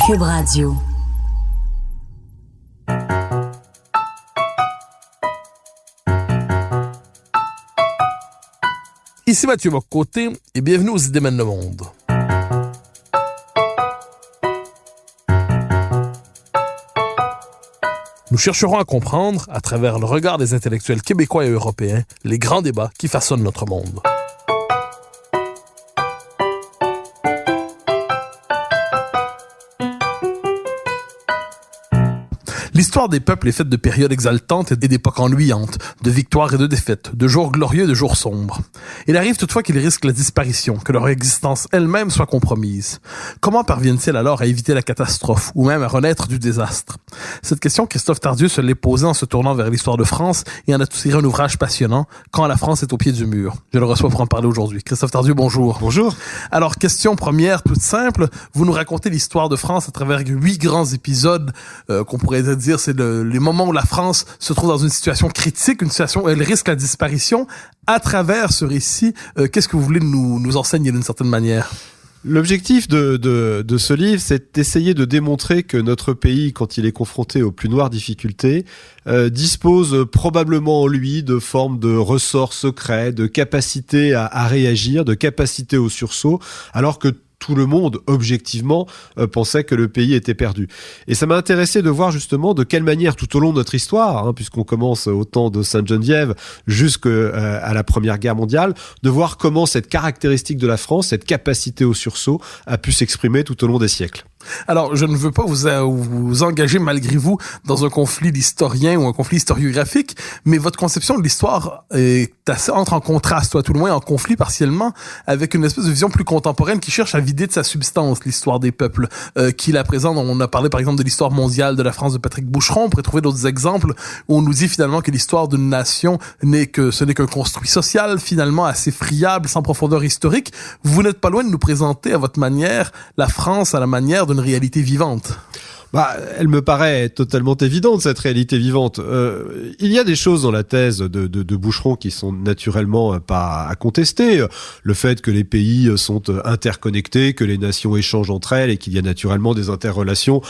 Cube Radio. Ici Mathieu Bock-Côté et bienvenue aux Idées mènent le monde. Nous chercherons à comprendre, à travers le regard des intellectuels québécois et européens, les grands débats qui façonnent notre monde. L'histoire des peuples est faite de périodes exaltantes et d'époques ennuyantes, de victoires et de défaites, de jours glorieux et de jours sombres. Il arrive toutefois qu'ils risquent la disparition, que leur existence elle-même soit compromise. Comment parviennent-ils alors à éviter la catastrophe, ou même à renaître du désastre? Cette question, Christophe Tardieu se l'est posée en se tournant vers l'histoire de France et en a tiré un ouvrage passionnant, Quand la France est au pied du mur. Je le reçois pour en parler aujourd'hui. Christophe Tardieu, bonjour. Bonjour. Alors, question première, toute simple. Vous nous racontez l'histoire de France à travers 8 grands épisodes qu'on pourrait dire c'est les moments où la France se trouve dans une situation critique, une situation où elle risque la disparition. À travers ce récit, qu'est-ce que vous voulez nous enseigner d'une certaine manière? L'objectif de ce livre, c'est d'essayer de démontrer que notre pays, quand il est confronté aux plus noires difficultés, dispose probablement en lui de formes de ressorts secrets, de capacité à réagir, de capacité au sursaut, alors que tout le monde, objectivement, pensait que le pays était perdu. Et ça m'a intéressé de voir justement de quelle manière, tout au long de notre histoire, puisqu'on commence au temps de Sainte-Geneviève jusqu'à la Première Guerre mondiale, de voir comment cette caractéristique de la France, cette capacité au sursaut, a pu s'exprimer tout au long des siècles. Alors, je ne veux pas vous engager malgré vous dans un conflit d'historiens ou un conflit historiographique, mais votre conception de l'histoire entre en contraste, ou à tout le moins en conflit partiellement, avec une espèce de vision plus contemporaine qui cherche à vider de sa substance l'histoire des peuples, qui la présente. On a parlé par exemple de l'histoire mondiale de la France de Patrick Boucheron. On pourrait trouver d'autres exemples où on nous dit finalement que l'histoire d'une nation ce n'est qu'un construit social, finalement assez friable, sans profondeur historique. Vous n'êtes pas loin de nous présenter à votre manière la France à la manière d'une réalité vivante. Elle me paraît totalement évidente, cette réalité vivante. Il y a des choses dans la thèse de Boucheron qui sont naturellement pas à contester. Le fait que les pays sont interconnectés, que les nations échangent entre elles et qu'il y a naturellement des interrelations,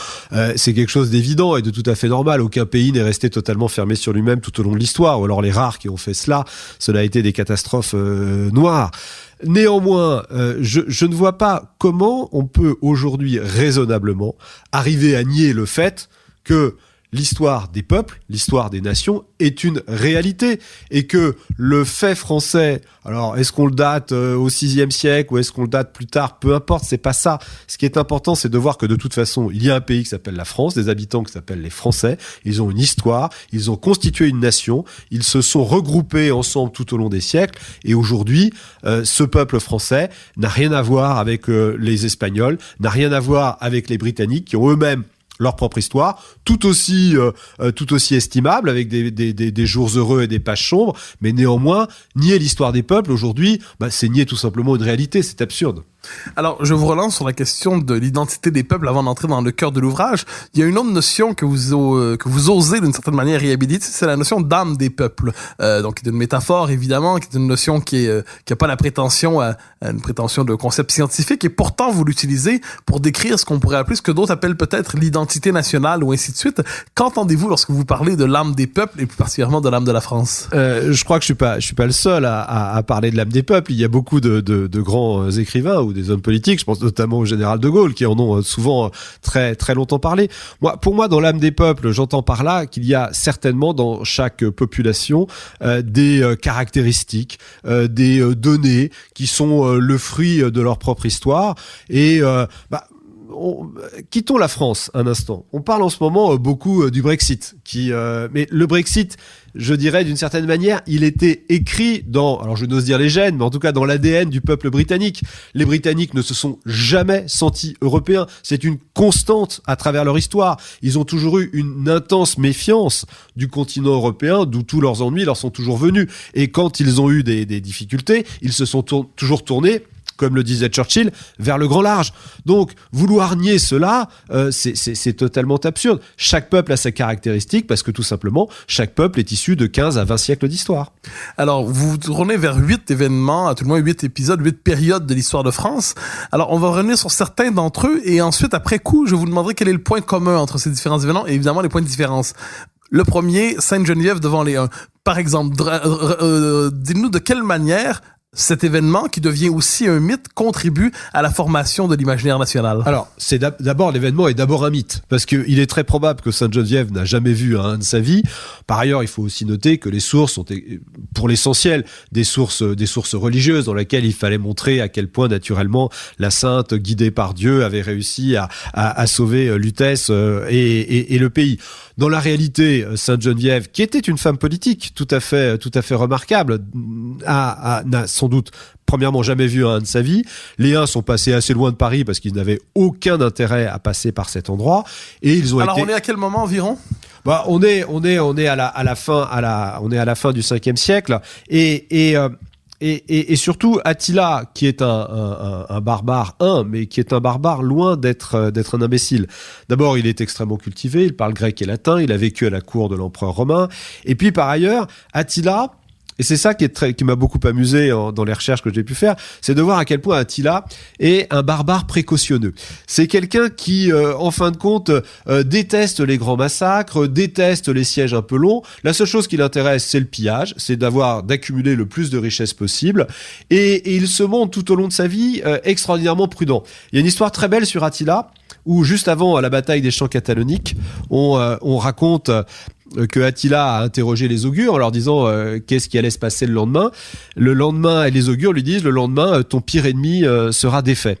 c'est quelque chose d'évident et de tout à fait normal. Aucun pays n'est resté totalement fermé sur lui-même tout au long de l'histoire. Ou alors les rares qui ont fait cela a été des catastrophes noires. Néanmoins, je ne vois pas comment on peut aujourd'hui raisonnablement arriver à nier le fait que l'histoire des peuples, l'histoire des nations est une réalité et que le fait français, alors est-ce qu'on le date au VIe siècle ou est-ce qu'on le date plus tard, peu importe, c'est pas ça. Ce qui est important, c'est de voir que de toute façon, il y a un pays qui s'appelle la France, des habitants qui s'appellent les Français, ils ont une histoire, ils ont constitué une nation, ils se sont regroupés ensemble tout au long des siècles et aujourd'hui, ce peuple français n'a rien à voir avec les Espagnols, n'a rien à voir avec les Britanniques qui ont eux-mêmes leur propre histoire, tout aussi estimable, avec des jours heureux et des pages sombres, mais néanmoins, nier l'histoire des peuples aujourd'hui, c'est nier tout simplement une réalité, c'est absurde. Alors, je vous relance sur la question de l'identité des peuples avant d'entrer dans le cœur de l'ouvrage. Il y a une autre notion que vous osez d'une certaine manière réhabiliter, c'est la notion d'âme des peuples. Donc, qui est une métaphore, évidemment, qui est une notion qui a pas la prétention à une prétention de concept scientifique, et pourtant vous l'utilisez pour décrire ce qu'on pourrait appeler, ce que d'autres appellent peut-être l'identité nationale ou ainsi de suite. Qu'entendez-vous lorsque vous parlez de l'âme des peuples et plus particulièrement de l'âme de la France? Je crois que je suis pas le seul à parler de l'âme des peuples. Il y a beaucoup de grands écrivains ou des hommes politiques, je pense notamment au général de Gaulle, qui en ont souvent très très longtemps parlé. Pour moi, dans l'âme des peuples, j'entends par là qu'il y a certainement dans chaque population des caractéristiques, des données qui sont le fruit de leur propre histoire. Et quittons la France un instant. On parle en ce moment beaucoup du Brexit, mais le Brexit, je dirais d'une certaine manière, il était écrit dans, alors je n'ose dire les gènes, mais en tout cas dans l'ADN du peuple britannique. Les Britanniques ne se sont jamais sentis européens. C'est une constante à travers leur histoire. Ils ont toujours eu une intense méfiance du continent européen, d'où tous leurs ennuis leur sont toujours venus. Et quand ils ont eu des difficultés, ils se sont toujours tournés comme le disait Churchill, vers le grand large. Donc, vouloir nier cela, c'est totalement absurde. Chaque peuple a ses caractéristiques parce que tout simplement, chaque peuple est issu de 15 à 20 siècles d'histoire. Alors, vous vous tournez vers 8 événements, à tout le moins 8 épisodes, 8 périodes de l'histoire de France. Alors, on va revenir sur certains d'entre eux et ensuite, après coup, je vous demanderai quel est le point commun entre ces différents événements et évidemment les points de différence. Le premier, Sainte-Geneviève devant les Huns. Par exemple, dites-nous de quelle manière cet événement, qui devient aussi un mythe, contribue à la formation de l'imaginaire national. Alors, c'est d'abord, l'événement est d'abord un mythe, parce qu'il est très probable que Sainte-Geneviève n'a jamais vu un Hun de sa vie. Par ailleurs, il faut aussi noter que les sources sont, pour l'essentiel, des sources religieuses, dans lesquelles il fallait montrer à quel point, naturellement, la sainte, guidée par Dieu, avait réussi à sauver Lutèce et le pays. Dans la réalité, Sainte-Geneviève, qui était une femme politique tout à fait remarquable, n'a sans doute premièrement jamais vu un Hun de sa vie. Les Huns sont passés assez loin de Paris parce qu'ils n'avaient aucun intérêt à passer par cet endroit et ils ont Alors, on est à quel moment environ? On est à la fin du 5e siècle et surtout Attila, qui est un barbare, mais qui est un barbare loin d'être un imbécile. D'abord, il est extrêmement cultivé, il parle grec et latin, il a vécu à la cour de l'empereur romain. Et puis par ailleurs, Attila, et c'est ça qui m'a beaucoup amusé dans les recherches que j'ai pu faire, c'est de voir à quel point Attila est un barbare précautionneux. C'est quelqu'un qui, en fin de compte, déteste les grands massacres, déteste les sièges un peu longs. La seule chose qui l'intéresse, c'est le pillage, c'est d'accumuler le plus de richesses possible. Et il se montre tout au long de sa vie extraordinairement prudent. Il y a une histoire très belle sur Attila, où juste avant la bataille des champs cataloniques, on raconte que Attila a interrogé les augures en leur disant qu'est-ce qui allait se passer le lendemain. Le lendemain, les augures lui disent, le lendemain, ton pire ennemi sera défait.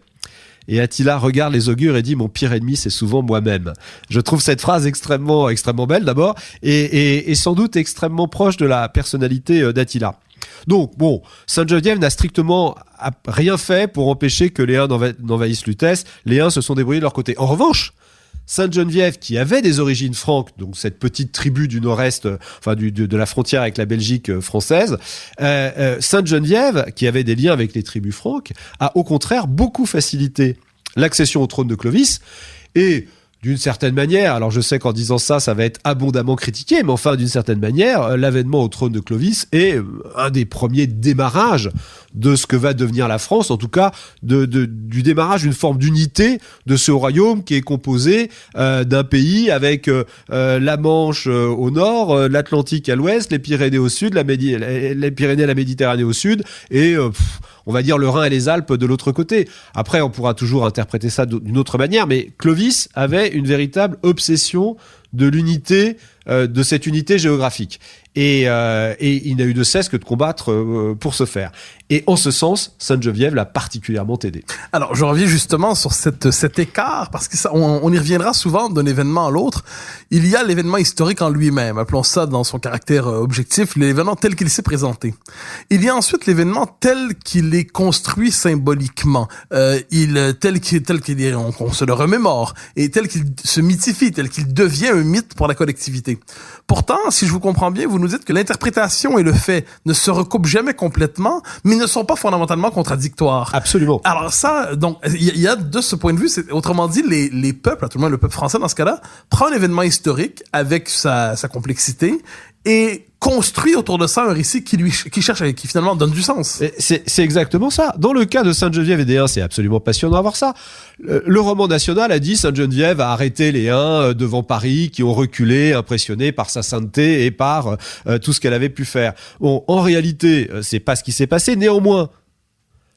Et Attila regarde les augures et dit, mon pire ennemi, c'est souvent moi-même. Je trouve cette phrase extrêmement belle d'abord, et sans doute extrêmement proche de la personnalité d'Attila. Donc, bon, Sainte-Geneviève n'a strictement rien fait pour empêcher que les Huns n'envahissent Lutèce. Les Huns se sont débrouillés de leur côté. En revanche, Sainte-Geneviève, qui avait des origines franques, donc cette petite tribu du nord-est, de la frontière avec la Belgique française, Sainte-Geneviève, qui avait des liens avec les tribus franques, a au contraire beaucoup facilité l'accession au trône de Clovis et d'une certaine manière, alors je sais qu'en disant ça, ça va être abondamment critiqué, mais enfin, d'une certaine manière, l'avènement au trône de Clovis est un des premiers démarrages de ce que va devenir la France, en tout cas du démarrage d'une forme d'unité de ce royaume qui est composé d'un pays avec la Manche au nord, l'Atlantique à l'ouest, les Pyrénées au sud, les Pyrénées et la Méditerranée au sud, et on va dire le Rhin et les Alpes de l'autre côté. Après, on pourra toujours interpréter ça d'une autre manière, mais Clovis avait une véritable obsession de l'unité, de cette unité géographique. Et il n'a eu de cesse que de combattre pour ce faire. Et en ce sens, Sainte-Geneviève l'a particulièrement aidé. Alors, je reviens justement sur cet écart, parce que on y reviendra souvent d'un événement à l'autre. Il y a l'événement historique en lui-même, appelons ça dans son caractère objectif, l'événement tel qu'il s'est présenté. Il y a ensuite l'événement tel qu'il est construit symboliquement, tel qu'il est, on se le remémore, et tel qu'il se mythifie, tel qu'il devient un mythe pour la collectivité. Pourtant, si je vous comprends bien, vous nous dites que l'interprétation et le fait ne se recoupent jamais complètement, mais ne sont pas fondamentalement contradictoires. Absolument. Alors ça, donc, il y a de ce point de vue, autrement dit, les peuples, à tout le moins le peuple français dans ce cas-là, prend un événement historique avec sa complexité et construit autour de ça un récit qui finalement donne du sens. C'est exactement ça. Dans le cas de Sainte-Geneviève et des Huns, c'est absolument passionnant à voir ça. Le roman national a dit Sainte-Geneviève a arrêté les Huns devant Paris qui ont reculé, impressionnés par sa sainteté et par tout ce qu'elle avait pu faire. Bon, en réalité, c'est pas ce qui s'est passé. Néanmoins,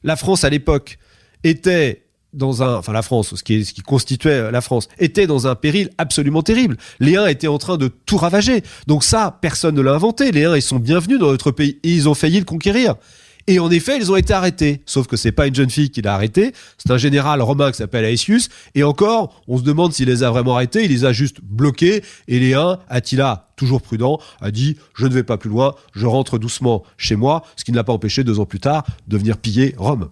la France à l'époque était la France, ce qui constituait la France, était dans un péril absolument terrible. Les Huns étaient en train de tout ravager. Donc ça, personne ne l'a inventé. Les Huns, ils sont bienvenus dans notre pays et ils ont failli le conquérir. Et en effet, ils ont été arrêtés. Sauf que c'est pas une jeune fille qui l'a arrêté, c'est un général romain qui s'appelle Aetius. Et encore, on se demande s'il les a vraiment arrêtés. Il les a juste bloqués. Et les Huns, Attila, toujours prudent, a dit « je ne vais pas plus loin, je rentre doucement chez moi », ce qui ne l'a pas empêché 2 ans plus tard de venir piller Rome.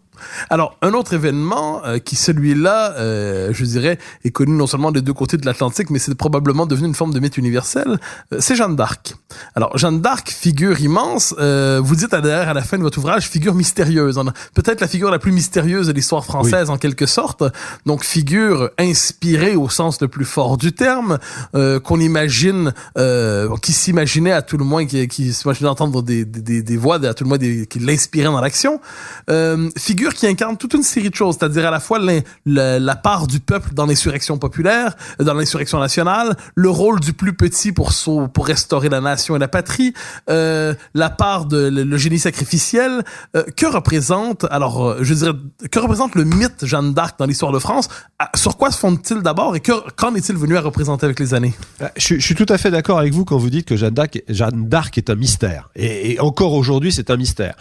Alors, un autre événement qui, celui-là, je dirais, est connu non seulement des 2 côtés de l'Atlantique, mais c'est probablement devenu une forme de mythe universel, c'est Jeanne d'Arc. Alors, Jeanne d'Arc, figure immense, vous dites à la fin de votre ouvrage, figure mystérieuse. Peut-être la figure la plus mystérieuse de l'histoire française, en quelque sorte. Donc, figure inspirée au sens le plus fort du terme, qu'on imagine, qui s'imaginait à tout le moins, qui s'imaginait entendre des voix, à tout le moins qui l'inspiraient dans l'action. Figure qui incarne toute une série de choses, c'est-à-dire à la fois la part du peuple dans l'insurrection populaire, dans l'insurrection nationale, le rôle du plus petit pour restaurer la nation et la patrie, la part le génie sacrificiel. Que représente le mythe Jeanne d'Arc dans l'histoire de France? Sur quoi se fonde-t-il d'abord et qu'en est-il venu à représenter avec les années? Je suis tout à fait d'accord avec vous quand vous dites que Jeanne d'Arc est un mystère. Et encore aujourd'hui, c'est un mystère.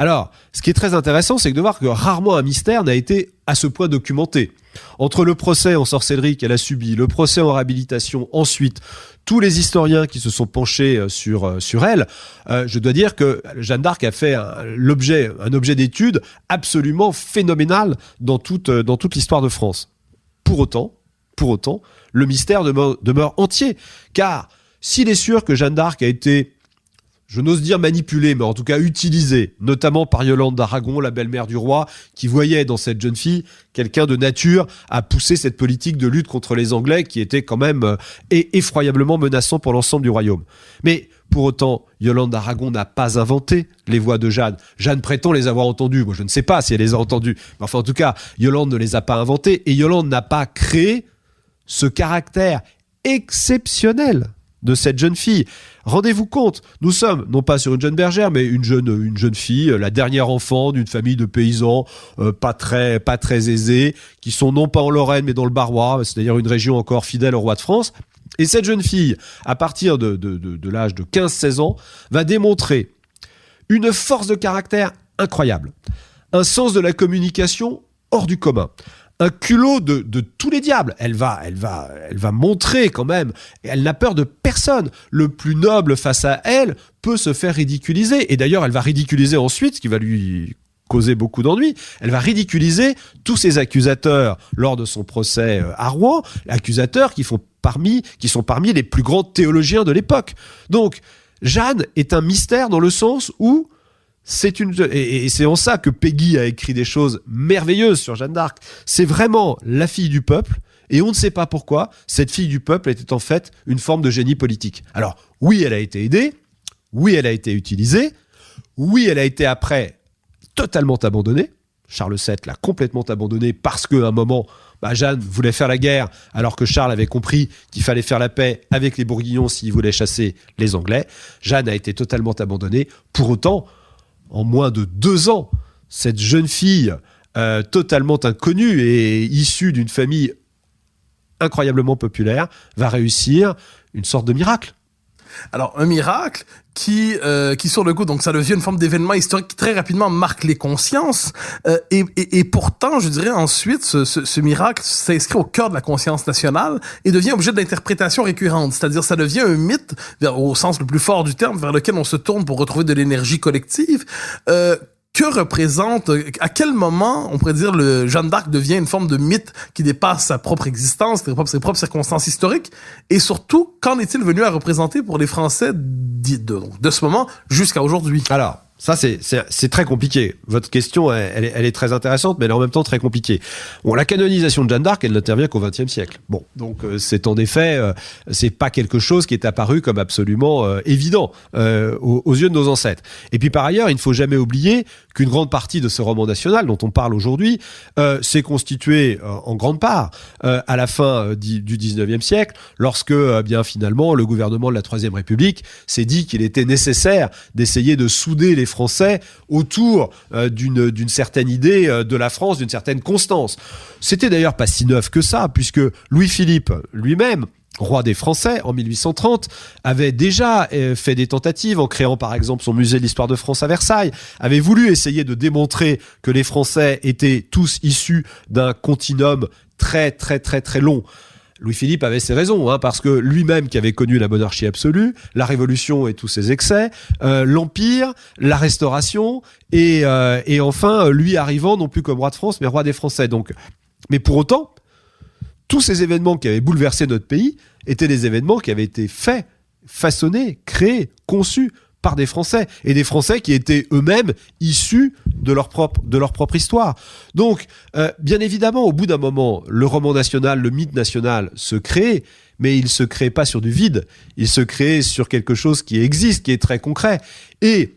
Alors, ce qui est très intéressant, c'est de voir que rarement un mystère n'a été à ce point documenté. Entre le procès en sorcellerie qu'elle a subi, le procès en réhabilitation, ensuite, tous les historiens qui se sont penchés sur elle, je dois dire que Jeanne d'Arc a fait un objet d'étude absolument phénoménal dans toute l'histoire de France. Pour autant, le mystère demeure entier, car s'il est sûr que Jeanne d'Arc a été, je n'ose dire manipulée, mais en tout cas utilisée, notamment par Yolande d'Aragon, la belle-mère du roi, qui voyait dans cette jeune fille quelqu'un de nature à pousser cette politique de lutte contre les Anglais qui était quand même effroyablement menaçant pour l'ensemble du royaume. Mais pour autant, Yolande d'Aragon n'a pas inventé les voix de Jeanne. Jeanne prétend les avoir entendues. Moi, je ne sais pas si elle les a entendues. Mais enfin, en tout cas, Yolande ne les a pas inventées et Yolande n'a pas créé ce caractère exceptionnel de cette jeune fille. Rendez-vous compte, nous sommes non pas sur une jeune bergère, mais une jeune fille, la dernière enfant d'une famille de paysans pas très aisés, qui sont non pas en Lorraine mais dans le Barrois, c'est-à-dire une région encore fidèle au roi de France. Et cette jeune fille, à partir de l'âge de 15-16 ans, va démontrer une force de caractère incroyable, un sens de la communication hors du commun, un culot de tous les diables. Elle va montrer quand même, elle n'a peur de personne. Le plus noble face à elle peut se faire ridiculiser. Et d'ailleurs, elle va ridiculiser ensuite, ce qui va lui causer beaucoup d'ennuis. Elle va ridiculiser tous ses accusateurs lors de son procès à Rouen, accusateurs qui sont parmi les plus grands théologiens de l'époque. Donc, Jeanne est un mystère dans le sens où et c'est en ça que Peggy a écrit des choses merveilleuses sur Jeanne d'Arc. C'est vraiment la fille du peuple, et on ne sait pas pourquoi cette fille du peuple était en fait une forme de génie politique. Alors, oui, elle a été aidée, oui, elle a été utilisée, oui, elle a été après totalement abandonnée. Charles VII l'a complètement abandonnée parce qu'à un moment, Jeanne voulait faire la guerre, alors que Charles avait compris qu'il fallait faire la paix avec les Bourguignons s'il voulait chasser les Anglais. Jeanne a été totalement abandonnée. Pour autant, en moins de 2 ans, cette jeune fille totalement inconnue et issue d'une famille incroyablement populaire va réussir une sorte de miracle. Alors, un miracle qui sur le coup, donc ça devient une forme d'événement historique qui très rapidement marque les consciences. Et pourtant, je dirais ensuite, ce miracle s'inscrit au cœur de la conscience nationale et devient objet d'interprétation récurrente. C'est-à-dire, ça devient un mythe, au sens le plus fort du terme, vers lequel on se tourne pour retrouver de l'énergie collective. Que représente, à quel moment, on pourrait dire, le Jeanne d'Arc devient une forme de mythe qui dépasse sa propre existence, ses propres circonstances historiques, et surtout, qu'en est-il venu à représenter pour les Français de ce moment jusqu'à aujourd'hui? Alors, ça, c'est très compliqué. Votre question, elle est très intéressante, mais elle est en même temps très compliquée. Bon, la canonisation de Jeanne d'Arc, elle n'intervient qu'au XXe siècle. Bon, donc c'est en effet, c'est pas quelque chose qui est apparu comme absolument évident aux yeux de nos ancêtres. Et puis par ailleurs, il ne faut jamais oublier qu'une grande partie de ce roman national dont on parle aujourd'hui s'est constituée en grande part à la fin du XIXe siècle, lorsque bien finalement le gouvernement de la Troisième République s'est dit qu'il était nécessaire d'essayer de souder les Français autour d'une certaine idée de la France, d'une certaine constance. C'était d'ailleurs pas si neuf que ça, puisque Louis-Philippe lui-même, roi des Français en 1830, avait déjà fait des tentatives en créant par exemple son musée de l'histoire de France à Versailles, avait voulu essayer de démontrer que les Français étaient tous issus d'un continuum très très très très long. Louis-Philippe avait ses raisons, parce que lui-même qui avait connu la monarchie absolue, la Révolution et tous ses excès, l'Empire, la Restauration, et enfin, lui arrivant non plus comme roi de France, mais roi des Français. Donc, mais pour autant, tous ces événements qui avaient bouleversé notre pays étaient des événements qui avaient été faits, façonnés, créés, conçus par des Français, et des Français qui étaient eux-mêmes issus de leur propre histoire. Donc, bien évidemment, au bout d'un moment, le roman national, le mythe national se crée, mais il se crée pas sur du vide, il se crée sur quelque chose qui existe, qui est très concret. Et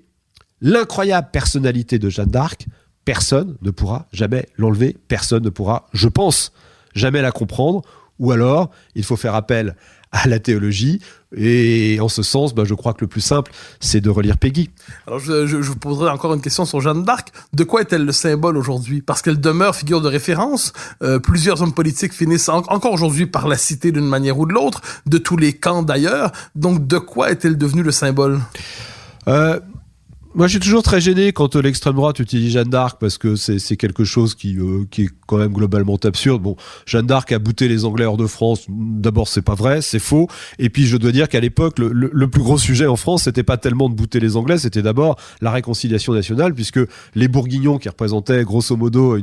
l'incroyable personnalité de Jeanne d'Arc, personne ne pourra jamais l'enlever, personne ne pourra, je pense, jamais la comprendre, ou alors il faut faire appel à la théologie, et en ce sens, je crois que le plus simple, c'est de relire Péguy. Alors, je vous poserai encore une question sur Jeanne d'Arc. De quoi est-elle le symbole aujourd'hui? Parce qu'elle demeure figure de référence. Plusieurs hommes politiques finissent encore aujourd'hui par la citer d'une manière ou de l'autre, de tous les camps d'ailleurs. Donc, de quoi est-elle devenue le symbole? Moi, je suis toujours très gêné quand l'extrême droite utilise Jeanne d'Arc, parce que c'est quelque chose qui est quand même globalement absurde. Bon, Jeanne d'Arc a bouté les Anglais hors de France. D'abord, c'est pas vrai, c'est faux. Et puis, je dois dire qu'à l'époque, le plus gros sujet en France, c'était pas tellement de bouter les Anglais, c'était d'abord la réconciliation nationale, puisque les Bourguignons, qui représentaient grosso modo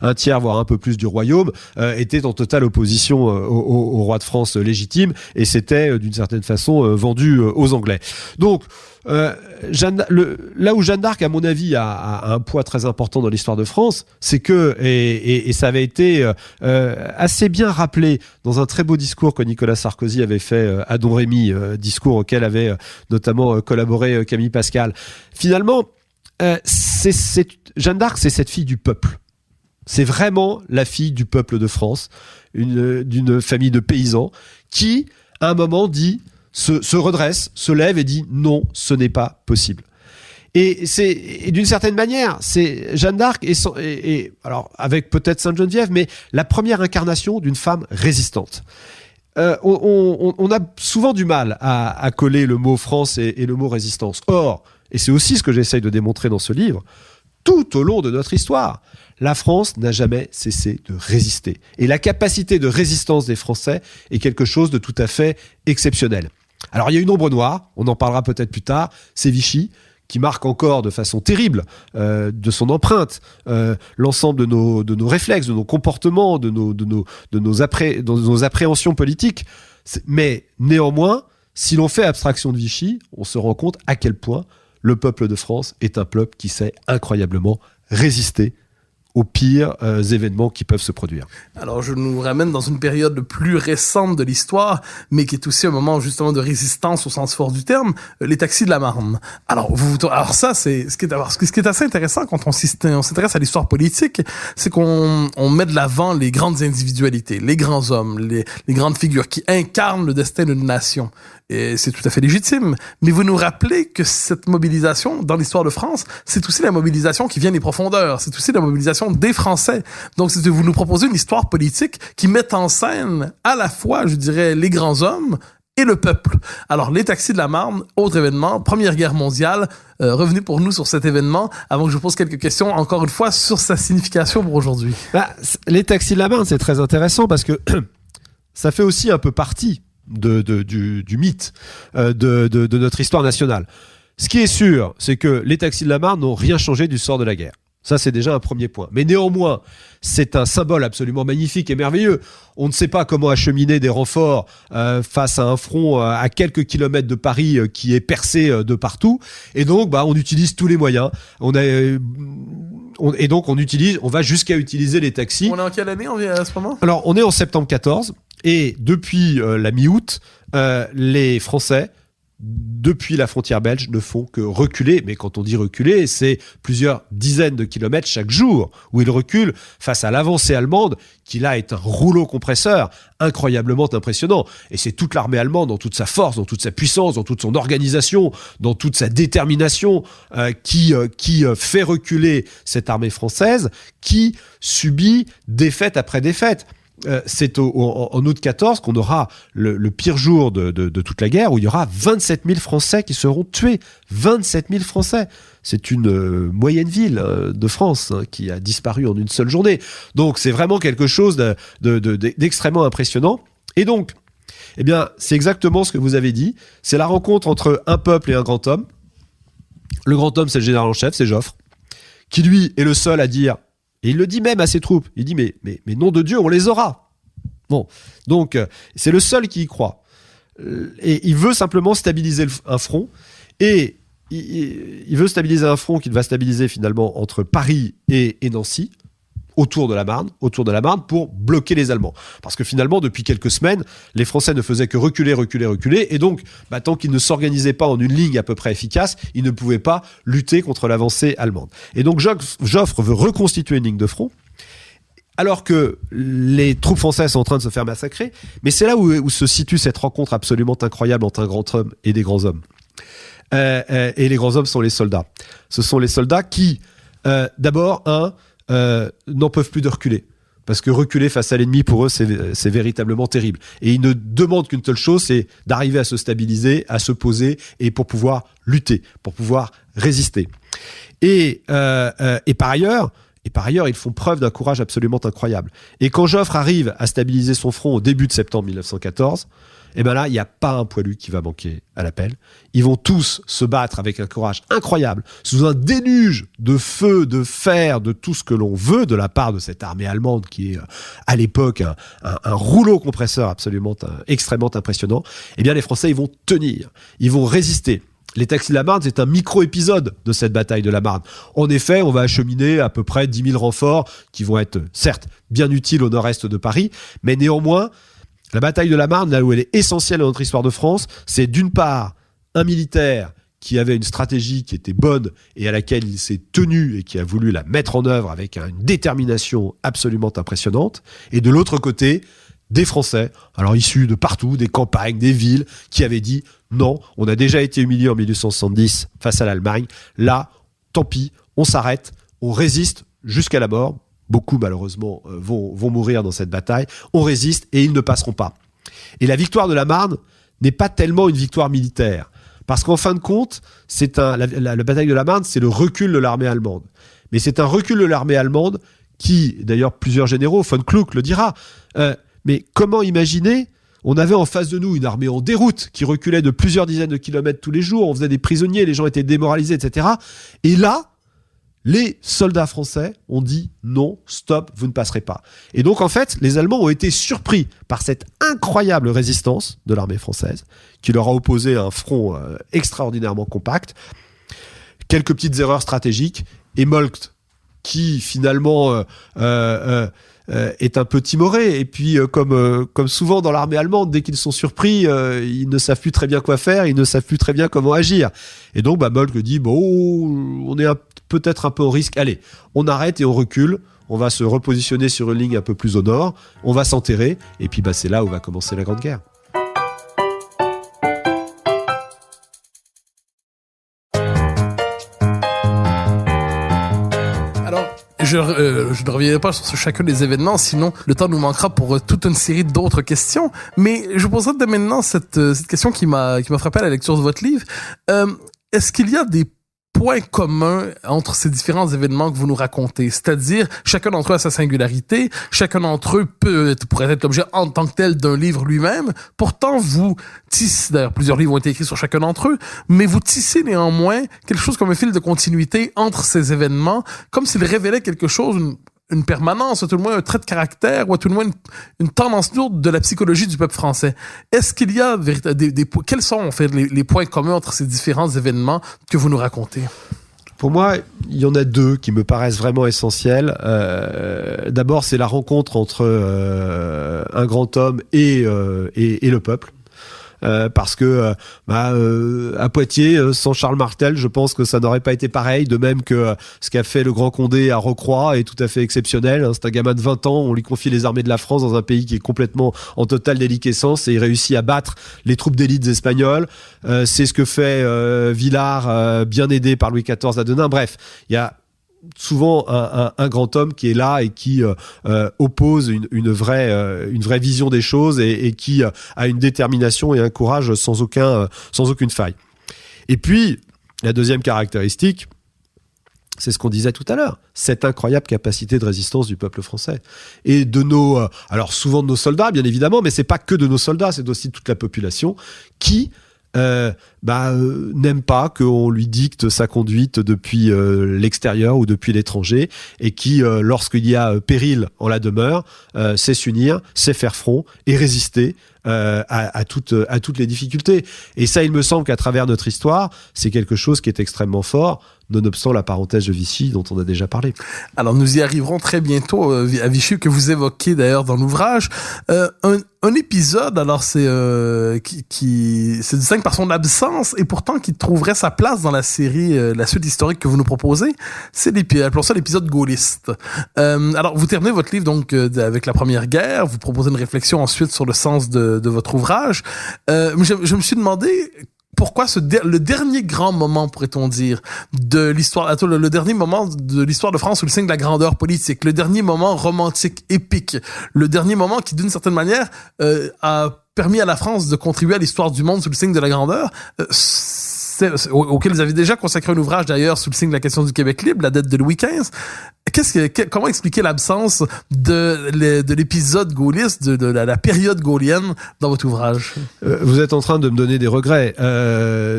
un tiers, voire un peu plus du royaume, étaient en totale opposition au roi de France légitime, et c'était d'une certaine façon vendu aux Anglais. Donc, là où Jeanne d'Arc, à mon avis, a un poids très important dans l'histoire de France, c'est que, et ça avait été assez bien rappelé dans un très beau discours que Nicolas Sarkozy avait fait à Don Rémy, discours auquel avait notamment collaboré Camille Pascal. Finalement, Jeanne d'Arc, c'est cette fille du peuple. C'est vraiment la fille du peuple de France, d'une famille de paysans qui, à un moment, se redresse, se lève et dit non, ce n'est pas possible. Et d'une certaine manière, c'est Jeanne d'Arc et alors avec peut-être Sainte-Geneviève, mais la première incarnation d'une femme résistante. On a souvent du mal à coller le mot France et le mot résistance. Or, et c'est aussi ce que j'essaye de démontrer dans ce livre, tout au long de notre histoire, la France n'a jamais cessé de résister. Et la capacité de résistance des Français est quelque chose de tout à fait exceptionnel. Alors, il y a une ombre noire, on en parlera peut-être plus tard, c'est Vichy, qui marque encore de façon terrible de son empreinte l'ensemble de nos réflexes, de nos comportements, de nos appréhensions politiques. Mais néanmoins, si l'on fait abstraction de Vichy, on se rend compte à quel point le peuple de France est un peuple qui sait incroyablement résister aux pires événements qui peuvent se produire. Alors, je nous ramène dans une période plus récente de l'histoire, mais qui est aussi un moment justement de résistance au sens fort du terme, les taxis de la Marne. Alors ça, c'est ce qui est assez intéressant quand on s'intéresse à l'histoire politique, c'est qu'on met de l'avant les grandes individualités, les grands hommes, les grandes figures qui incarnent le destin d'une nation. Et c'est tout à fait légitime. Mais vous nous rappelez que cette mobilisation, dans l'histoire de France, c'est aussi la mobilisation qui vient des profondeurs. C'est aussi la mobilisation des Français. Donc, vous nous proposez une histoire politique qui met en scène à la fois, je dirais, les grands hommes et le peuple. Alors, les taxis de la Marne, autre événement, Première Guerre mondiale. Revenez pour nous sur cet événement, avant que je pose quelques questions, encore une fois, sur sa signification pour aujourd'hui. Les taxis de la Marne, c'est très intéressant parce que ça fait aussi un peu partie du mythe de notre histoire nationale. Ce qui est sûr, c'est que les taxis de la Marne n'ont rien changé du sort de la guerre. Ça, c'est déjà un premier point. Mais néanmoins, c'est un symbole absolument magnifique et merveilleux. On ne sait pas comment acheminer des renforts face à un front à quelques kilomètres de Paris qui est percé de partout. Et donc, on utilise tous les moyens. On va jusqu'à utiliser les taxis. On est en quelle année à ce moment? Alors, on est en septembre 14. Et depuis la mi-août, les Français, depuis la frontière belge, ne font que reculer. Mais quand on dit reculer, c'est plusieurs dizaines de kilomètres chaque jour où ils reculent face à l'avancée allemande, qui là est un rouleau compresseur incroyablement impressionnant. Et c'est toute l'armée allemande, dans toute sa force, dans toute sa puissance, dans toute son organisation, dans toute sa détermination, qui fait reculer cette armée française, qui subit défaite après défaite. c'est en août 14 qu'on aura le pire jour de toute la guerre, où il y aura 27 000 Français qui seront tués. 27 000 Français. C'est une moyenne ville de France qui a disparu en une seule journée. Donc c'est vraiment quelque chose d'extrêmement impressionnant. Et donc, eh bien, c'est exactement ce que vous avez dit. C'est la rencontre entre un peuple et un grand homme. Le grand homme, c'est le général en chef, c'est Joffre, qui lui est le seul à dire, et il le dit même à ses troupes, il dit mais nom de Dieu, on les aura. Bon, donc c'est le seul qui y croit. Et il veut simplement stabiliser un front, et il veut stabiliser un front qu'il va stabiliser finalement entre Paris et Nancy, autour de la Marne, pour bloquer les Allemands. Parce que finalement, depuis quelques semaines, les Français ne faisaient que reculer, et donc, tant qu'ils ne s'organisaient pas en une ligne à peu près efficace, ils ne pouvaient pas lutter contre l'avancée allemande. Et donc, Joffre veut reconstituer une ligne de front, alors que les troupes françaises sont en train de se faire massacrer, mais c'est là où se situe cette rencontre absolument incroyable entre un grand homme et des grands hommes. Et les grands hommes sont les soldats. Ce sont les soldats qui, d'abord, n'en peuvent plus de reculer. Parce que reculer face à l'ennemi, pour eux, c'est véritablement terrible. Et ils ne demandent qu'une seule chose, c'est d'arriver à se stabiliser, à se poser, et pour pouvoir lutter, pour pouvoir résister. Et par ailleurs, ils font preuve d'un courage absolument incroyable. Et quand Joffre arrive à stabiliser son front au début de septembre 1914, et ben là, il n'y a pas un poilu qui va manquer à l'appel. Ils vont tous se battre avec un courage incroyable, sous un déluge de feu, de fer, de tout ce que l'on veut de la part de cette armée allemande qui est, à l'époque, un rouleau compresseur absolument extrêmement impressionnant. Eh bien, les Français, ils vont tenir, ils vont résister. Les taxis de la Marne, c'est un micro-épisode de cette bataille de la Marne. En effet, on va acheminer à peu près 10 000 renforts qui vont être, certes, bien utiles au nord-est de Paris, mais néanmoins, la bataille de la Marne, là où elle est essentielle dans notre histoire de France, c'est d'une part un militaire qui avait une stratégie qui était bonne et à laquelle il s'est tenu et qui a voulu la mettre en œuvre avec une détermination absolument impressionnante, et de l'autre côté, des Français, alors issus de partout, des campagnes, des villes, qui avaient dit non, on a déjà été humilié en 1870 face à l'Allemagne, là, tant pis, on s'arrête, on résiste jusqu'à la mort. Beaucoup, malheureusement, vont mourir dans cette bataille. On résiste et ils ne passeront pas. Et la victoire de la Marne n'est pas tellement une victoire militaire. Parce qu'en fin de compte, la bataille de la Marne, c'est le recul de l'armée allemande. Mais c'est un recul de l'armée allemande qui, d'ailleurs, plusieurs généraux, von Kluck le dira, mais comment imaginer, on avait en face de nous une armée en déroute qui reculait de plusieurs dizaines de kilomètres tous les jours, on faisait des prisonniers, les gens étaient démoralisés, etc. Et là, les soldats français ont dit non, stop, vous ne passerez pas. Et donc en fait, les Allemands ont été surpris par cette incroyable résistance de l'armée française, qui leur a opposé un front extraordinairement compact, quelques petites erreurs stratégiques, et Moltke, qui finalement est un peu timoré. Et puis, comme souvent dans l'armée allemande, dès qu'ils sont surpris, ils ne savent plus très bien quoi faire, ils ne savent plus très bien comment agir. Et donc, Moltke dit, bon, on est peut-être un peu au risque. Allez, on arrête et on recule. On va se repositionner sur une ligne un peu plus au nord. On va s'enterrer. Et puis, c'est là où va commencer la Grande Guerre. Je ne reviendrai pas sur chacun des événements, sinon le temps nous manquera pour toute une série d'autres questions. Mais je vous poserai dès maintenant cette question qui m'a frappé à la lecture de votre livre. Est-ce qu'il y a des points communs entre ces différents événements que vous nous racontez? C'est-à-dire, chacun d'entre eux a sa singularité, chacun d'entre eux pourrait être l'objet en tant que tel d'un livre lui-même. Pourtant, vous tissez, d'ailleurs, plusieurs livres ont été écrits sur chacun d'entre eux, mais vous tissez néanmoins quelque chose comme un fil de continuité entre ces événements, comme s'ils révélaient quelque chose, une permanence, ou à tout le moins un trait de caractère, ou à tout le moins une tendance lourde de la psychologie du peuple français. Est-ce qu'il y a quels sont en fait les points communs entre ces différents événements que vous nous racontez? Pour moi, il y en a deux qui me paraissent vraiment essentiels. D'abord, c'est la rencontre entre un grand homme et le peuple. Parce que à Poitiers, sans Charles Martel, je pense que ça n'aurait pas été pareil. De même que ce qu'a fait le Grand Condé à Rocroi est tout à fait exceptionnel. C'est un gamin de 20 ans, on lui confie les armées de la France dans un pays qui est complètement en totale déliquescence et il réussit à battre les troupes d'élite espagnoles. C'est ce que fait Villars, bien aidé par Louis XIV à Denain. Bref, il y a souvent un grand homme qui est là et qui oppose une vraie vision des choses et qui a une détermination et un courage sans aucune faille. Et puis, la deuxième caractéristique, c'est ce qu'on disait tout à l'heure, cette incroyable capacité de résistance du peuple français. Et de alors souvent de nos soldats, bien évidemment, mais c'est pas que de nos soldats, c'est aussi de toute la population qui n'aime pas qu'on lui dicte sa conduite depuis l'extérieur ou depuis l'étranger et qui, lorsqu'il y a péril en la demeure, sait s'unir, sait faire front et résister à toutes les difficultés. Et ça, il me semble qu'à travers notre histoire, c'est quelque chose qui est extrêmement fort, nonobstant la parenthèse de Vichy dont on a déjà parlé. Alors, nous y arriverons très bientôt à Vichy, que vous évoquez d'ailleurs dans l'ouvrage. Un épisode, alors c'est qui se distingue par son absence et pourtant qui trouverait sa place dans la série, la suite historique que vous nous proposez, c'est appelons ça l'épisode gaulliste. Alors, vous terminez votre livre donc avec la Première Guerre, vous proposez une réflexion ensuite sur le sens de votre ouvrage. Je me suis demandé pourquoi le dernier grand moment, pourrait-on dire, de l'histoire, le dernier moment de l'histoire de France sous le signe de la grandeur politique, le dernier moment romantique, épique, le dernier moment qui, d'une certaine manière, a permis à la France de contribuer à l'histoire du monde sous le signe de la grandeur, auquel vous avez déjà consacré un ouvrage d'ailleurs sous le signe de la question du Québec libre, la dette de Louis XV. Comment expliquer l'absence de l'épisode gaulliste, de la période gaullienne dans votre ouvrage? Vous êtes en train de me donner des regrets.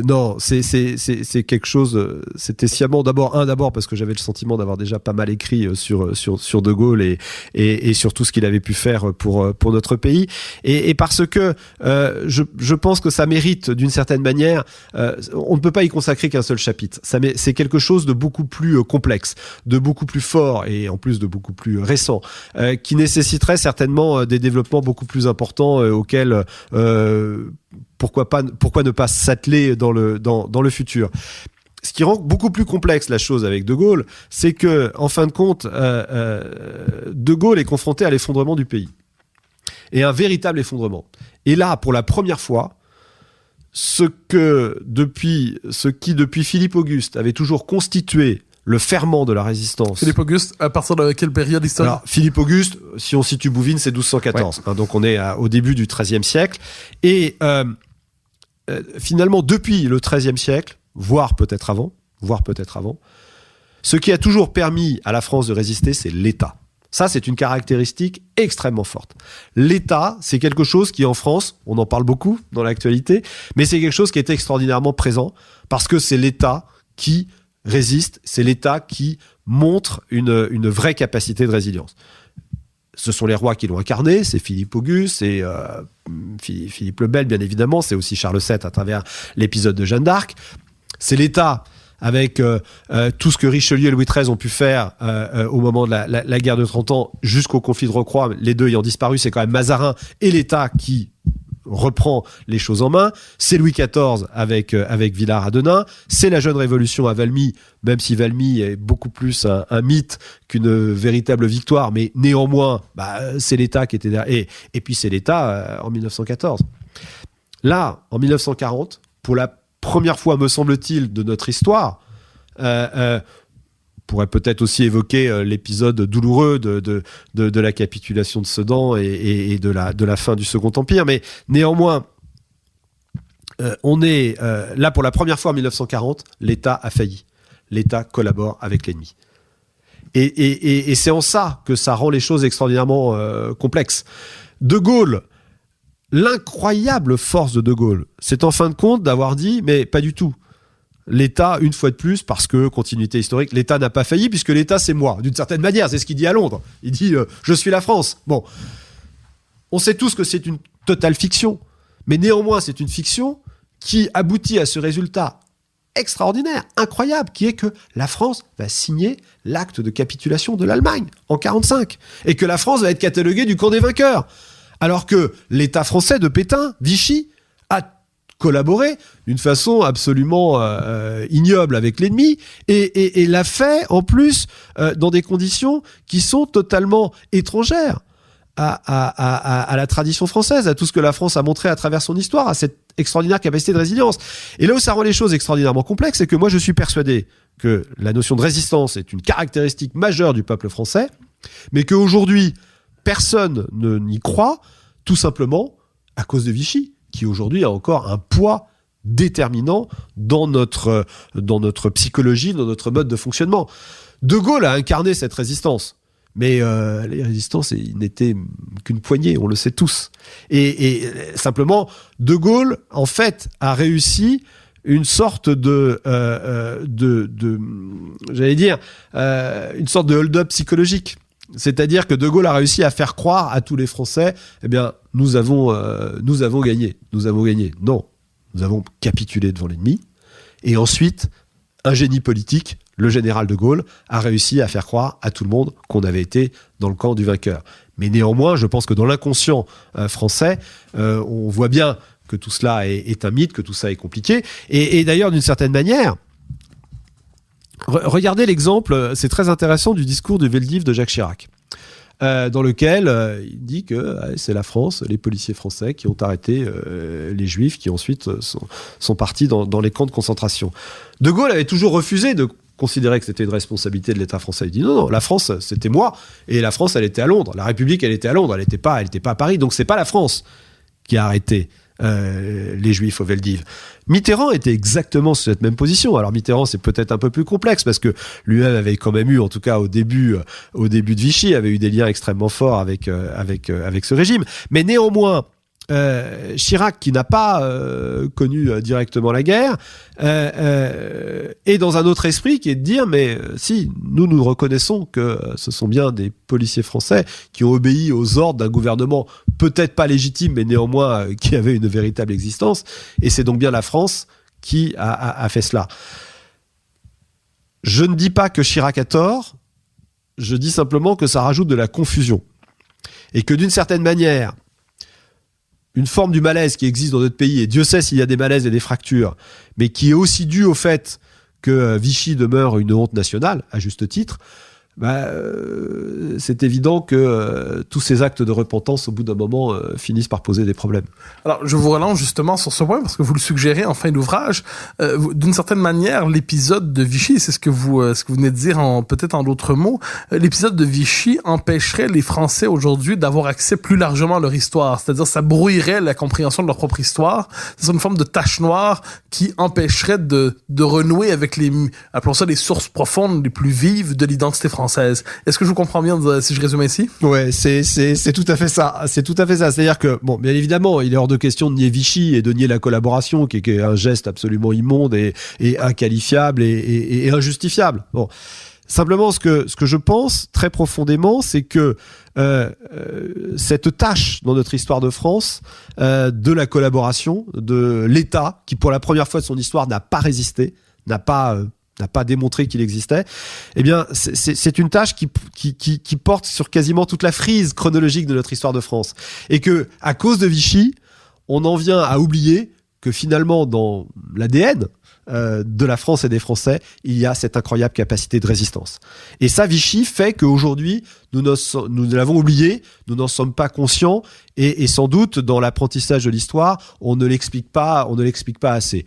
Non, c'est quelque chose. C'était sciemment d'abord parce que j'avais le sentiment d'avoir déjà pas mal écrit sur De Gaulle et sur tout ce qu'il avait pu faire pour notre pays et parce que je pense que ça mérite d'une certaine manière. On ne peut pas y consacrer qu'un seul chapitre. C'est quelque chose de beaucoup plus complexe, de beaucoup plus fort et en plus de beaucoup plus récent, qui nécessiterait certainement des développements beaucoup plus importants auxquels pourquoi ne pas s'atteler dans le futur. Ce qui rend beaucoup plus complexe la chose avec De Gaulle, c'est que en fin de compte, De Gaulle est confronté à l'effondrement du pays et un véritable effondrement. Et là, pour la première fois, ce qui depuis Philippe Auguste avait toujours constitué le ferment de la résistance. Philippe Auguste, à partir de quelle période historique? Alors, Philippe Auguste, si on situe Bouvines, c'est 1214. Ouais. Donc on est au début du XIIIe siècle. Et finalement, depuis le XIIIe siècle, voire peut-être avant, ce qui a toujours permis à la France de résister, c'est l'État. Ça, c'est une caractéristique extrêmement forte. L'État, c'est quelque chose qui, en France, on en parle beaucoup dans l'actualité, mais c'est quelque chose qui est extraordinairement présent parce que c'est l'État qui résiste, c'est l'État qui montre une vraie capacité de résilience. Ce sont les rois qui l'ont incarné, c'est Philippe Auguste, c'est Philippe le Bel, bien évidemment, c'est aussi Charles VII à travers l'épisode de Jeanne d'Arc. C'est l'État avec tout ce que Richelieu et Louis XIII ont pu faire au moment de la guerre de 30 ans jusqu'au conflit de Rocroi, les deux ayant disparu, c'est quand même Mazarin et l'État qui reprend les choses en main. C'est Louis XIV avec Villars à Denain. C'est la jeune révolution à Valmy, même si Valmy est beaucoup plus un mythe qu'une véritable victoire, mais néanmoins, c'est l'État qui était derrière. Et puis c'est l'État en 1914. Là, en 1940, pour la première fois, me semble-t-il, de notre histoire, pourrait peut-être aussi évoquer l'épisode douloureux de la capitulation de Sedan et de la fin du Second Empire. Mais néanmoins, on est là pour la première fois en 1940, l'État a failli. L'État collabore avec l'ennemi. Et c'est en ça que ça rend les choses extraordinairement complexes. De Gaulle, l'incroyable force de Gaulle, c'est en fin de compte d'avoir dit, mais pas du tout. L'État, une fois de plus, parce que, continuité historique, l'État n'a pas failli, puisque l'État, c'est moi. D'une certaine manière, c'est ce qu'il dit à Londres. Il dit « Je suis la France ». Bon, on sait tous que c'est une totale fiction, mais néanmoins, c'est une fiction qui aboutit à ce résultat extraordinaire, incroyable, qui est que la France va signer l'acte de capitulation de l'Allemagne en 1945, et que la France va être cataloguée du camp des vainqueurs. Alors que l'État français de Pétain, Vichy, a collaboré d'une façon absolument ignoble avec l'ennemi et l'a fait en plus dans des conditions qui sont totalement étrangères à la tradition française, à tout ce que la France a montré à travers son histoire, à cette extraordinaire capacité de résilience. Et là où ça rend les choses extraordinairement complexes, c'est que moi je suis persuadé que la notion de résistance est une caractéristique majeure du peuple français, mais qu'aujourd'hui personne n'y croit, tout simplement à cause de Vichy, qui aujourd'hui a encore un poids déterminant dans notre psychologie, dans notre mode de fonctionnement. De Gaulle a incarné cette résistance. Mais les résistances, ils n'étaient qu'une poignée, on le sait tous. Et simplement, De Gaulle, en fait, a réussi une sorte une sorte de hold-up psychologique. C'est-à-dire que De Gaulle a réussi à faire croire à tous les Français, eh bien, nous avons gagné. Non, nous avons capitulé devant l'ennemi. Et ensuite, un génie politique, le général de Gaulle, a réussi à faire croire à tout le monde qu'on avait été dans le camp du vainqueur. Mais néanmoins, je pense que dans l'inconscient français, on voit bien que tout cela est un mythe, que tout ça est compliqué. Et d'ailleurs, d'une certaine manière, regardez l'exemple, c'est très intéressant, du discours du Veldiv de Jacques Chirac, dans lequel il dit que c'est la France, les policiers français qui ont arrêté les Juifs, qui ensuite sont partis dans les camps de concentration. De Gaulle avait toujours refusé de considérer que c'était une responsabilité de l'État français. Il dit non, la France, c'était moi, et la France, elle était à Londres. La République, elle était à Londres, elle n'était pas à Paris. Donc c'est pas la France qui a arrêté les Juifs au Veldiv. Mitterrand était exactement sur cette même position. Alors Mitterrand, c'est peut-être un peu plus complexe parce que lui-même avait quand même eu, en tout cas au début de Vichy, avait eu des liens extrêmement forts avec ce régime. Mais néanmoins, Chirac, qui n'a pas connu directement la guerre, est dans un autre esprit qui est de dire mais si nous reconnaissons que ce sont bien des policiers français qui ont obéi aux ordres d'un gouvernement peut-être pas légitime mais néanmoins qui avait une véritable existence, et c'est donc bien la France qui a fait cela. Je ne dis pas que Chirac a tort, je dis simplement que ça rajoute de la confusion et que d'une certaine manière une forme du malaise qui existe dans notre pays, et Dieu sait s'il y a des malaises et des fractures, mais qui est aussi due au fait que Vichy demeure une honte nationale, à juste titre, c'est évident que tous ces actes de repentance, au bout d'un moment, finissent par poser des problèmes. Alors, je vous relance justement sur ce point, parce que vous le suggérez en fin d'ouvrage. D'une certaine manière, l'épisode de Vichy, c'est ce que vous venez de dire peut-être en d'autres mots, l'épisode de Vichy empêcherait les Français aujourd'hui d'avoir accès plus largement à leur histoire. C'est-à-dire, ça brouillerait la compréhension de leur propre histoire. C'est une forme de tache noire qui empêcherait de renouer avec appelons ça les sources profondes les plus vives de l'identité française. Est-ce que je vous comprends bien si je résume ainsi? Ouais, c'est tout à fait ça. C'est tout à fait ça. C'est-à-dire que, bon, bien évidemment, il est hors de question de nier Vichy et de nier la collaboration, qui est un geste absolument immonde et inqualifiable et injustifiable. Bon. Simplement, ce que je pense très profondément, c'est que cette tâche dans notre histoire de France, de la collaboration, de l'État, qui pour la première fois de son histoire n'a pas résisté, n'a pas démontré qu'il existait, eh bien, c'est une tâche qui porte sur quasiment toute la frise chronologique de notre histoire de France. Et que, à cause de Vichy, on en vient à oublier que finalement, dans l'ADN de la France et des Français, il y a cette incroyable capacité de résistance. Et ça, Vichy fait qu'aujourd'hui, nous l'avons oublié, nous n'en sommes pas conscients, et sans doute, dans l'apprentissage de l'histoire, on ne l'explique pas assez.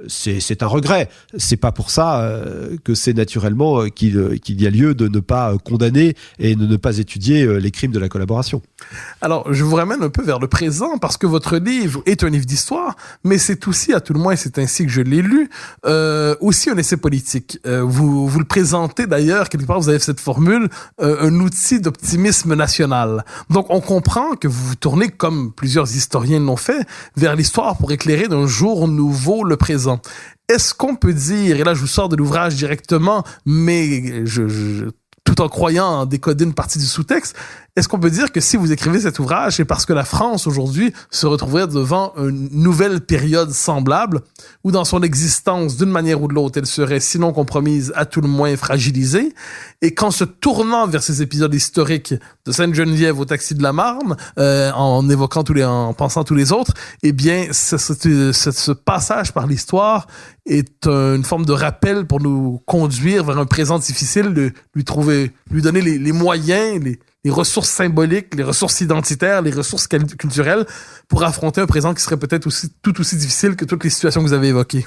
C'est un regret. C'est pas pour ça que c'est naturellement qu'il y a lieu de ne pas condamner et de ne pas étudier les crimes de la collaboration. Alors, je vous ramène un peu vers le présent parce que votre livre est un livre d'histoire, mais c'est aussi, à tout le moins, c'est ainsi que je l'ai lu, aussi un essai politique. Vous le présentez d'ailleurs, quelque part, vous avez cette formule, un outil d'optimisme national. Donc, on comprend que vous vous tournez, comme plusieurs historiens l'ont fait, vers l'histoire pour éclairer d'un jour nouveau le présent. Est-ce qu'on peut dire, et là je vous sors de l'ouvrage directement, mais tout en croyant décoder une partie du sous-texte, est-ce qu'on peut dire que si vous écrivez cet ouvrage, c'est parce que la France aujourd'hui se retrouverait devant une nouvelle période semblable, où dans son existence, d'une manière ou de l'autre, elle serait sinon compromise, à tout le moins fragilisée, et qu'en se tournant vers ces épisodes historiques de Sainte-Geneviève au taxi de la Marne, en pensant tous les autres, eh bien, ce passage par l'histoire est une forme de rappel pour nous conduire vers un présent difficile, lui donner les moyens, les ressources symboliques, les ressources identitaires, les ressources culturelles pour affronter un présent qui serait peut-être tout aussi difficile que toutes les situations que vous avez évoquées?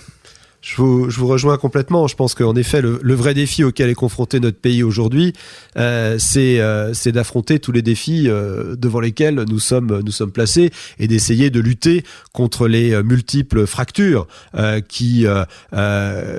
Je vous rejoins complètement. Je pense qu'en effet, le vrai défi auquel est confronté notre pays aujourd'hui, c'est d'affronter tous les défis devant lesquels nous sommes placés et d'essayer de lutter contre les multiples fractures qui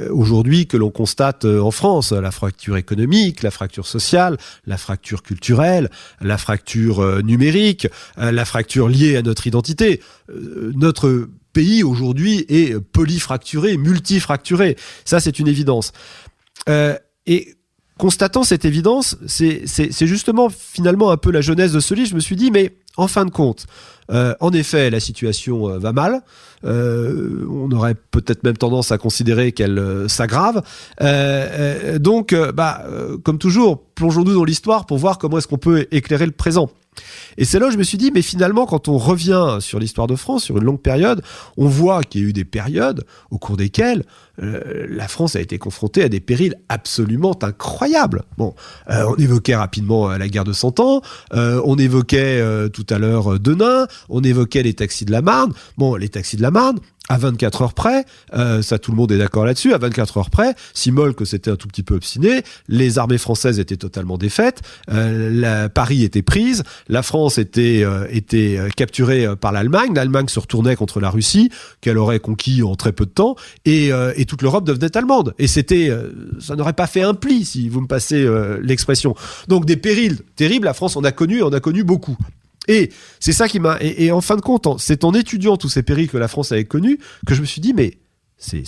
aujourd'hui que l'on constate en France, la fracture économique, la fracture sociale, la fracture culturelle, la fracture numérique, la fracture liée à notre identité. Notre pays aujourd'hui est polyfracturé, multifracturé. Ça, c'est une évidence. Et constatant cette évidence, c'est justement finalement un peu la genèse de ce livre. Je me suis dit, mais en fin de compte, en effet, la situation va mal. On aurait peut-être même tendance à considérer qu'elle s'aggrave. Donc, comme toujours, plongeons-nous dans l'histoire pour voir comment est-ce qu'on peut éclairer le présent. Et c'est là où je me suis dit, mais finalement, quand on revient sur l'histoire de France, sur une longue période, on voit qu'il y a eu des périodes au cours desquelles la France a été confrontée à des périls absolument incroyables. Bon, on évoquait rapidement la guerre de 100 ans, on évoquait tout à l'heure Denain, on évoquait les taxis de la Marne. Bon, les taxis de la Marne, à 24 heures près, ça tout le monde est d'accord là-dessus, à 24 heures près, si Moltke s'était un tout petit peu obstiné, les armées françaises étaient totalement défaites, Paris était prise, la France était capturée par l'Allemagne se retournait contre la Russie, qu'elle aurait conquis en très peu de temps, et toute l'Europe devenait allemande. Et ça n'aurait pas fait un pli, si vous me passez l'expression. Donc des périls terribles, la France en a connu beaucoup. Et c'est ça qui m'a... Et en fin de compte, c'est en étudiant tous ces périls que la France avait connus que je me suis dit, mais c'est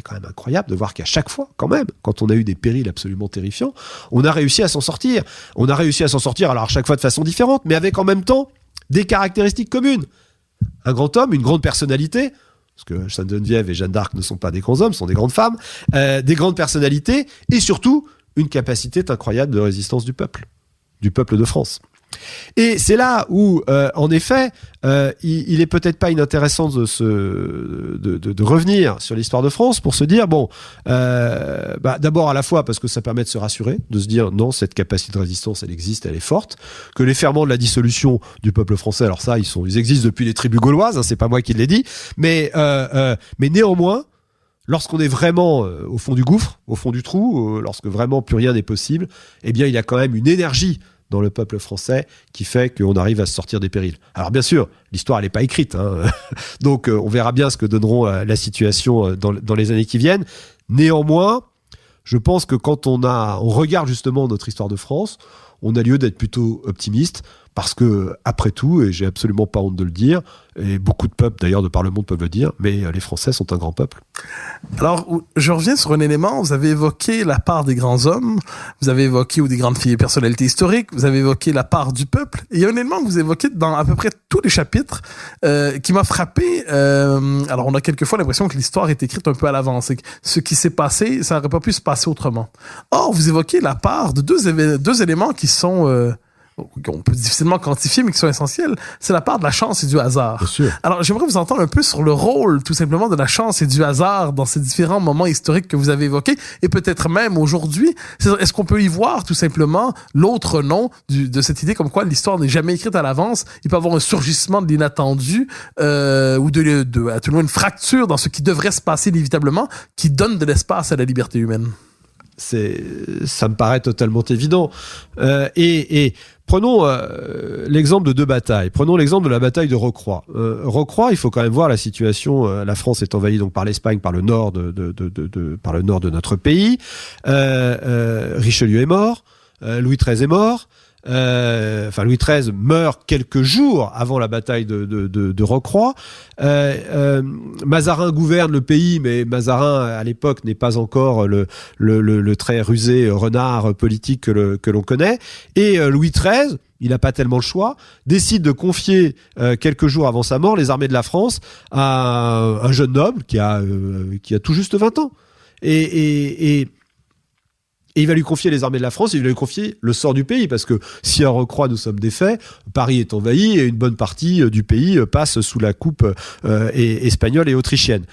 quand même incroyable de voir qu'à chaque fois, quand même, quand on a eu des périls absolument terrifiants, on a réussi à s'en sortir. On a réussi à s'en sortir, alors à chaque fois de façon différente, mais avec en même temps des caractéristiques communes. Un grand homme, une grande personnalité, parce que Sainte-Geneviève et Jeanne d'Arc ne sont pas des grands hommes, ce sont des grandes femmes, des grandes personnalités, et surtout, une capacité incroyable de résistance du peuple de France. Et c'est là où, en effet, il est peut-être pas inintéressant de revenir sur l'histoire de France pour se dire, d'abord à la fois parce que ça permet de se rassurer, de se dire non, cette capacité de résistance, elle existe, elle est forte, que les ferments de la dissolution du peuple français, alors ça, ils existent depuis les tribus gauloises, hein, c'est pas moi qui l'ai dit, mais néanmoins, lorsqu'on est vraiment au fond du gouffre, au fond du trou, lorsque vraiment plus rien n'est possible, eh bien, il y a quand même une énergie dans le peuple français qui fait qu'on arrive à se sortir des périls. Alors bien sûr, l'histoire elle n'est pas écrite, hein. Donc on verra bien ce que donneront la situation dans les années qui viennent. Néanmoins, je pense que quand on regarde justement notre histoire de France, on a lieu d'être plutôt optimiste parce que, après tout, et j'ai absolument pas honte de le dire, et beaucoup de peuples d'ailleurs de par le monde peuvent le dire, mais les Français sont un grand peuple. Alors, je reviens sur un élément. Vous avez évoqué la part des grands hommes, vous avez évoqué ou des grandes personnalités historiques, vous avez évoqué la part du peuple. Et il y a un élément que vous évoquez dans à peu près tous les chapitres qui m'a frappé. Alors, on a quelquefois l'impression que l'histoire est écrite un peu à l'avance. Et que ce qui s'est passé, ça n'aurait pas pu se passer autrement. Or, vous évoquez la part de deux éléments qui sont... qu'on peut difficilement quantifier, mais qui sont essentiels, c'est la part de la chance et du hasard. Bien sûr. Alors, j'aimerais vous entendre un peu sur le rôle, tout simplement, de la chance et du hasard dans ces différents moments historiques que vous avez évoqués, et peut-être même aujourd'hui. Est-ce qu'on peut y voir, tout simplement, l'autre nom de cette idée comme quoi l'histoire n'est jamais écrite à l'avance, il peut y avoir un surgissement de l'inattendu, ou à tout le moins une fracture dans ce qui devrait se passer inévitablement, qui donne de l'espace à la liberté humaine. Ça me paraît totalement évident. Et prenons l'exemple de deux batailles. Prenons l'exemple de la bataille de Rocroi. Rocroi, il faut quand même voir la situation. La France est envahie donc par l'Espagne, par le nord par le nord de notre pays. Richelieu est mort. Louis XIII est mort. Louis XIII meurt quelques jours avant la bataille de Rocroi. Mazarin gouverne le pays, mais Mazarin à l'époque n'est pas encore le très rusé renard politique que l'on connaît. Et Louis XIII, il n'a pas tellement le choix, décide de confier quelques jours avant sa mort les armées de la France à un jeune noble qui a tout juste 20 ans. Et il va lui confier les armées de la France, il va lui confier le sort du pays, parce que si à Rocroi nous sommes défaits, Paris est envahi et une bonne partie du pays passe sous la coupe espagnole et autrichienne.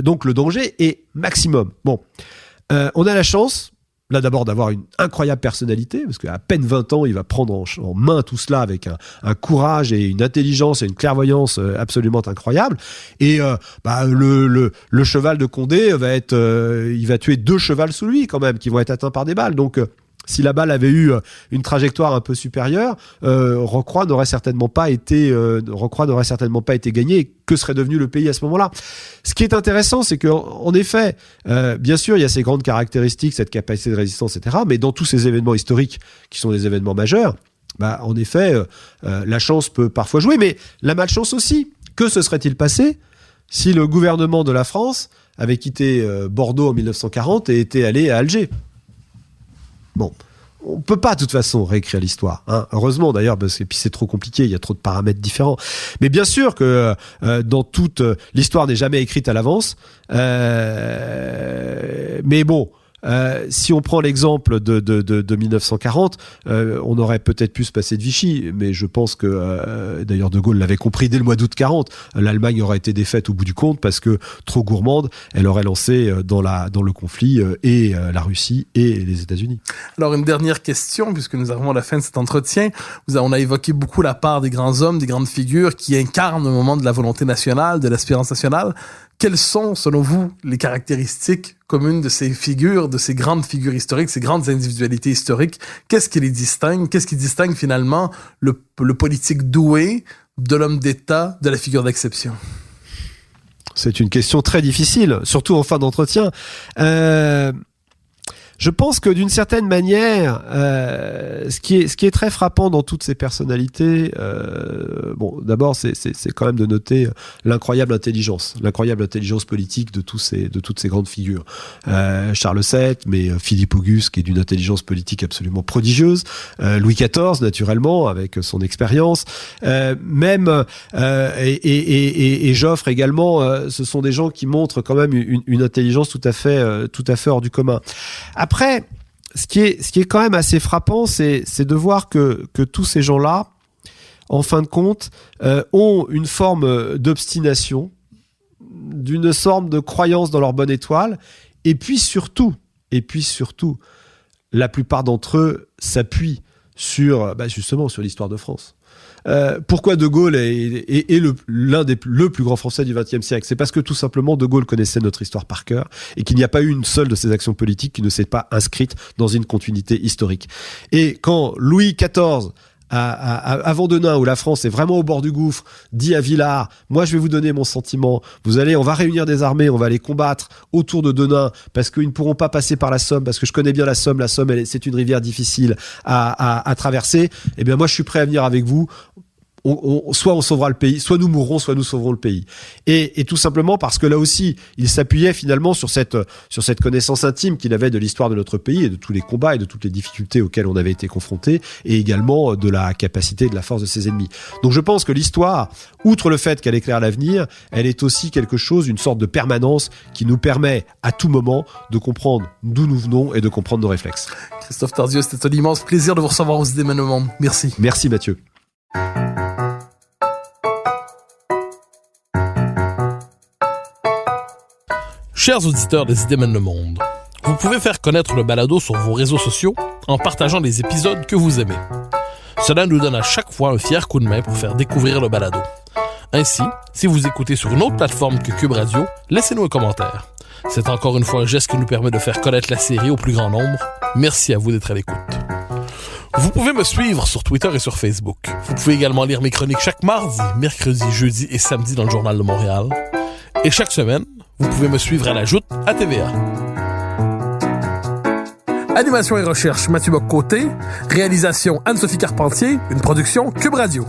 Donc le danger est maximum. Bon, on a la chance Là, d'abord, d'avoir une incroyable personnalité, parce qu'à peine 20 ans, il va prendre en main tout cela avec un courage et une intelligence et une clairvoyance absolument incroyable. Et le cheval de Condé il va tuer 2 chevals sous lui quand même, qui vont être atteints par des balles. Donc, si la balle avait eu une trajectoire un peu supérieure, Rocroi n'aurait certainement pas été gagné. Que serait devenu le pays à ce moment-là? Ce qui est intéressant, c'est que, en effet, bien sûr, il y a ces grandes caractéristiques, cette capacité de résistance, etc. Mais dans tous ces événements historiques qui sont des événements majeurs, en effet, la chance peut parfois jouer, mais la malchance aussi. Que se serait-il passé si le gouvernement de la France avait quitté Bordeaux en 1940 et était allé à Alger? Bon, on peut pas de toute façon réécrire l'histoire, hein. Heureusement d'ailleurs, parce que puis c'est trop compliqué, il y a trop de paramètres différents. Mais bien sûr que dans toute l'histoire n'est jamais écrite à l'avance. Mais bon. Si on prend l'exemple de 1940, on aurait peut-être pu se passer de Vichy, mais je pense que d'ailleurs De Gaulle l'avait compris dès le mois d'août 40. L'Allemagne aurait été défaite au bout du compte parce que trop gourmande, elle aurait lancé dans le conflit et la Russie et les États-Unis. Alors une dernière question, puisque nous arrivons à la fin de cet entretien. On a évoqué beaucoup la part des grands hommes, des grandes figures qui incarnent au moment de la volonté nationale, de l'espérance nationale. Quelles sont, selon vous, les caractéristiques communes de ces figures, de ces grandes figures historiques, ces grandes individualités historiques? Qu'est-ce qui les distingue? Qu'est-ce qui distingue finalement le politique doué de l'homme d'État, de la figure d'exception? C'est une question très difficile, surtout en fin d'entretien. Je pense que d'une certaine manière, ce qui est très frappant dans toutes ces personnalités, d'abord c'est quand même de noter l'incroyable intelligence politique de toutes ces grandes figures. Charles VII, mais Philippe Auguste qui est d'une intelligence politique absolument prodigieuse, Louis XIV naturellement avec son expérience, et Joffre également. Ce sont des gens qui montrent quand même une intelligence tout à fait hors du commun. Après, ce qui est quand même assez frappant, c'est de voir que tous ces gens-là, en fin de compte, ont une forme d'obstination, d'une sorte de croyance dans leur bonne étoile, et puis surtout, la plupart d'entre eux s'appuient justement sur l'histoire de France. Pourquoi De Gaulle est le plus grand Français du XXe siècle? C'est parce que tout simplement De Gaulle connaissait notre histoire par cœur et qu'il n'y a pas eu une seule de ses actions politiques qui ne s'est pas inscrite dans une continuité historique. Et quand Louis XIV à Vendenin, où la France est vraiment au bord du gouffre, dit à Villars, moi je vais vous donner mon sentiment, on va réunir des armées, on va aller combattre autour de Denain, parce qu'ils ne pourront pas passer par la Somme, parce que je connais bien la Somme, c'est une rivière difficile à traverser, eh bien moi je suis prêt à venir avec vous. Soit on sauvera le pays, soit nous mourrons, soit nous sauverons le pays. Et tout simplement parce que là aussi, il s'appuyait finalement sur cette connaissance intime qu'il avait de l'histoire de notre pays et de tous les combats et de toutes les difficultés auxquelles on avait été confrontés, et également de la capacité et de la force de ses ennemis. Donc je pense que l'histoire, outre le fait qu'elle éclaire l'avenir, elle est aussi quelque chose, une sorte de permanence qui nous permet à tout moment de comprendre d'où nous venons et de comprendre nos réflexes. Christophe Tardieu, c'était un immense plaisir de vous recevoir aux Idées mènent le monde. Merci. Merci Mathieu. Chers auditeurs des Idées mènent le monde, vous pouvez faire connaître le balado sur vos réseaux sociaux en partageant les épisodes que vous aimez. Cela nous donne à chaque fois un fier coup de main pour faire découvrir le balado. Ainsi, si vous écoutez sur une autre plateforme que Cube Radio, laissez-nous un commentaire. C'est encore une fois un geste qui nous permet de faire connaître la série au plus grand nombre. Merci à vous d'être à l'écoute. Vous pouvez me suivre sur Twitter et sur Facebook. Vous pouvez également lire mes chroniques chaque mardi, mercredi, jeudi et samedi dans le Journal de Montréal. Et chaque semaine, vous pouvez me suivre à la Joute à TVA. Animation et recherche, Mathieu Bock-Côté. Réalisation, Anne-Sophie Carpentier. Une production Cube Radio.